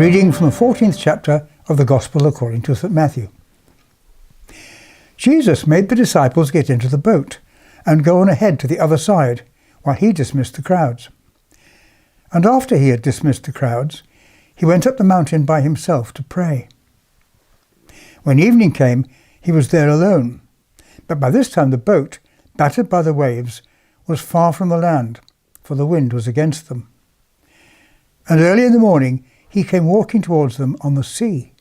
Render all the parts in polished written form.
reading from the 14th chapter of the Gospel according to St. Matthew. Jesus made the disciples get into the boat and go on ahead to the other side while he dismissed the crowds. And after he had dismissed the crowds, he went up the mountain by himself to pray. When evening came, he was there alone, but by this time the boat, battered by the waves, was far from the land, for the wind was against them. And early in the morning he came walking towards them on the sea.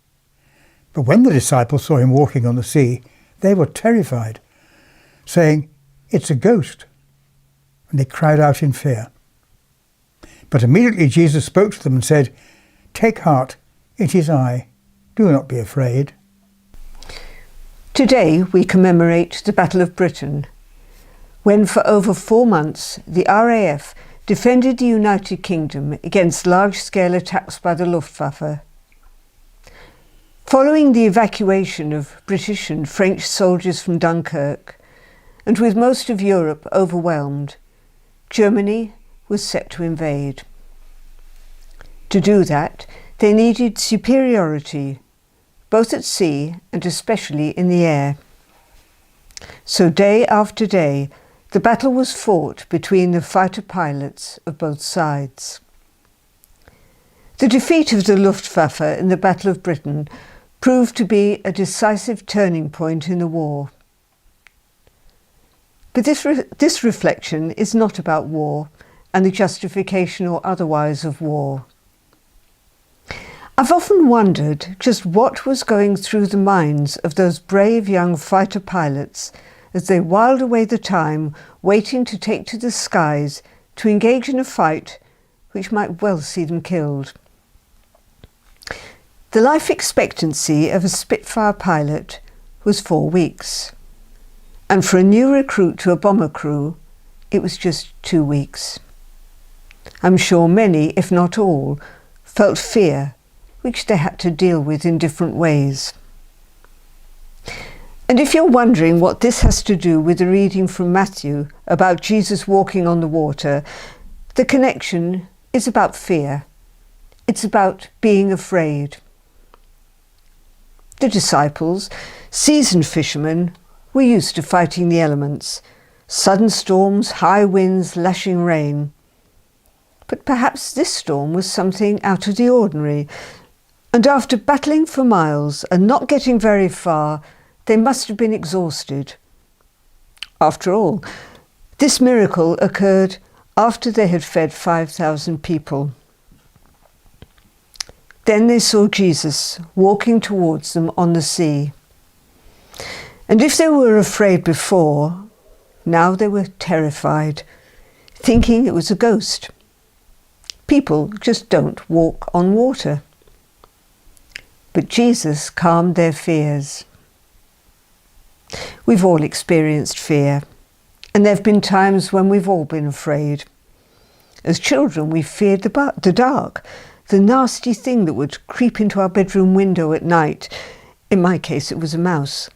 But when the disciples saw him walking on the sea, they were terrified, saying, "It's a ghost." And they cried out in fear. But immediately Jesus spoke to them and said, "Take heart, it is I. Do not be afraid." Today we commemorate the Battle of Britain, when for over 4 months the RAF defended the United Kingdom against large-scale attacks by the Luftwaffe. Following the evacuation of British and French soldiers from Dunkirk, and with most of Europe overwhelmed, Germany was set to invade. To do that, they needed superiority, both at sea and especially in the air. So day after day, the battle was fought between the fighter pilots of both sides. The defeat of the Luftwaffe in the Battle of Britain proved to be a decisive turning point in the war. But this reflection is not about war and the justification or otherwise of war. I've often wondered just what was going through the minds of those brave young fighter pilots as they whiled away the time waiting to take to the skies to engage in a fight which might well see them killed. The life expectancy of a Spitfire pilot was 4 weeks, and for a new recruit to a bomber crew, it was just 2 weeks. I'm sure many, if not all, felt fear, which they had to deal with in different ways. And if you're wondering what this has to do with the reading from Matthew about Jesus walking on the water, the connection is about fear. It's about being afraid. The disciples, seasoned fishermen, were used to fighting the elements, sudden storms, high winds, lashing rain. But perhaps this storm was something out of the ordinary, and after battling for miles and not getting very far, they must have been exhausted. After all, this miracle occurred after they had fed 5,000 people. Then they saw Jesus walking towards them on the sea. And if they were afraid before, now they were terrified, thinking it was a ghost. People just don't walk on water. But Jesus calmed their fears. We've all experienced fear, and there have been times when we've all been afraid. As children, we feared the dark, the nasty thing that would creep into our bedroom window at night. In my case, it was a mouse.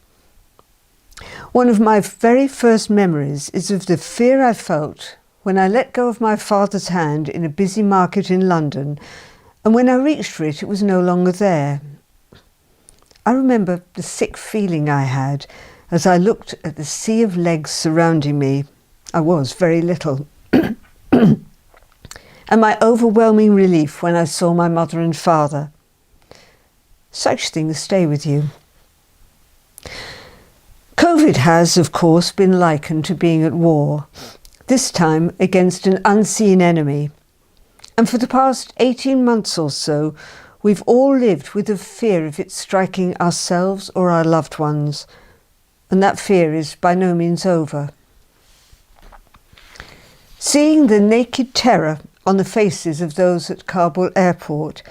One of my very first memories is of the fear I felt when I let go of my father's hand in a busy market in London, and when I reached for it, it was no longer there. I remember the sick feeling I had as I looked at the sea of legs surrounding me. I was very little. And my overwhelming relief when I saw my mother and father. Such things stay with you. COVID has, of course, been likened to being at war, this time against an unseen enemy. And for the past 18 months or so, we've all lived with the fear of it striking ourselves or our loved ones, and that fear is by no means over. Seeing the naked terror on the faces of those at Kabul airport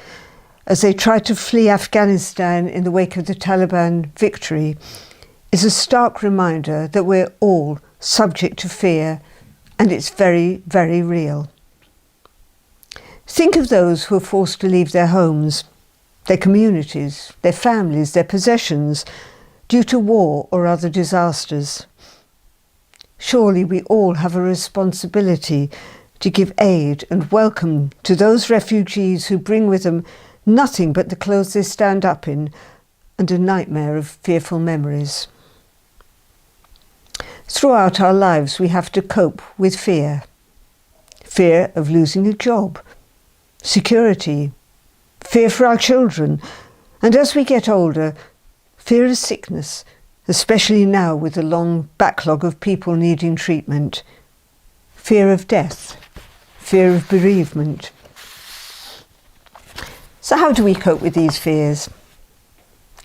as they tried to flee Afghanistan in the wake of the Taliban victory is a stark reminder that we're all subject to fear, and it's very, very real. Think of those who are forced to leave their homes, their communities, their families, their possessions, due to war or other disasters. Surely we all have a responsibility to give aid and welcome to those refugees who bring with them nothing but the clothes they stand up in, and a nightmare of fearful memories. Throughout our lives we have to cope with fear. Fear of losing a job, security, fear for our children, and as we get older, fear of sickness, especially now with the long backlog of people needing treatment, fear of death, fear of bereavement. So how do we cope with these fears?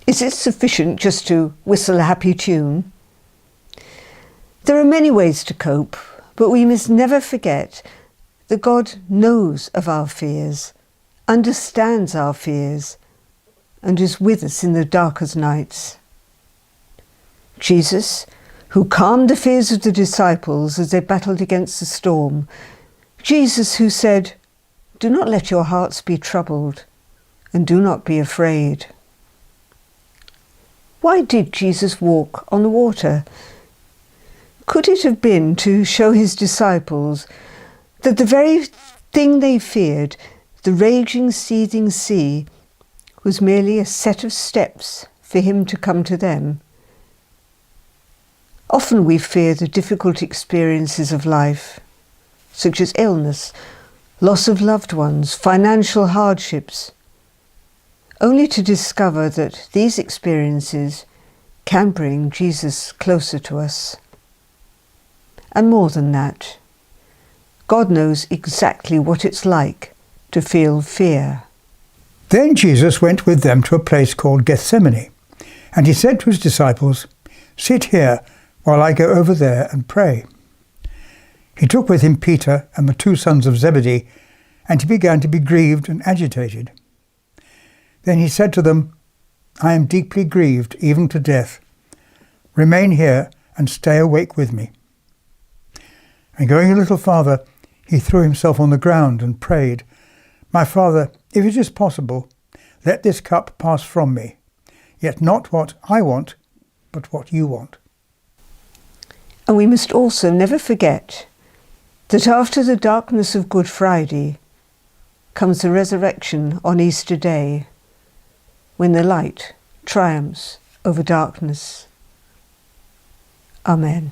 Is it sufficient just to whistle a happy tune? There are many ways to cope, but we must never forget that God knows of our fears, understands our fears, and is with us in the darkest nights. Jesus, who calmed the fears of the disciples as they battled against the storm, Jesus who said, "Do not let your hearts be troubled, and do not be afraid." Why did Jesus walk on the water? Could it have been to show his disciples that the very thing they feared, the raging, seething sea, was merely a set of steps for him to come to them? Often we fear the difficult experiences of life, such as illness, loss of loved ones, financial hardships, only to discover that these experiences can bring Jesus closer to us. And more than that, God knows exactly what it's like to feel fear. Then Jesus went with them to a place called Gethsemane, and he said to his disciples, "Sit here while I go over there and pray." He took with him Peter and the two sons of Zebedee, and he began to be grieved and agitated. Then he said to them, "I am deeply grieved, even to death. Remain here and stay awake with me." And going a little farther, he threw himself on the ground and prayed, "My Father, if it is possible, let this cup pass from me, yet not what I want, but what you want." And we must also never forget that after the darkness of Good Friday comes the resurrection on Easter Day, when the light triumphs over darkness. Amen.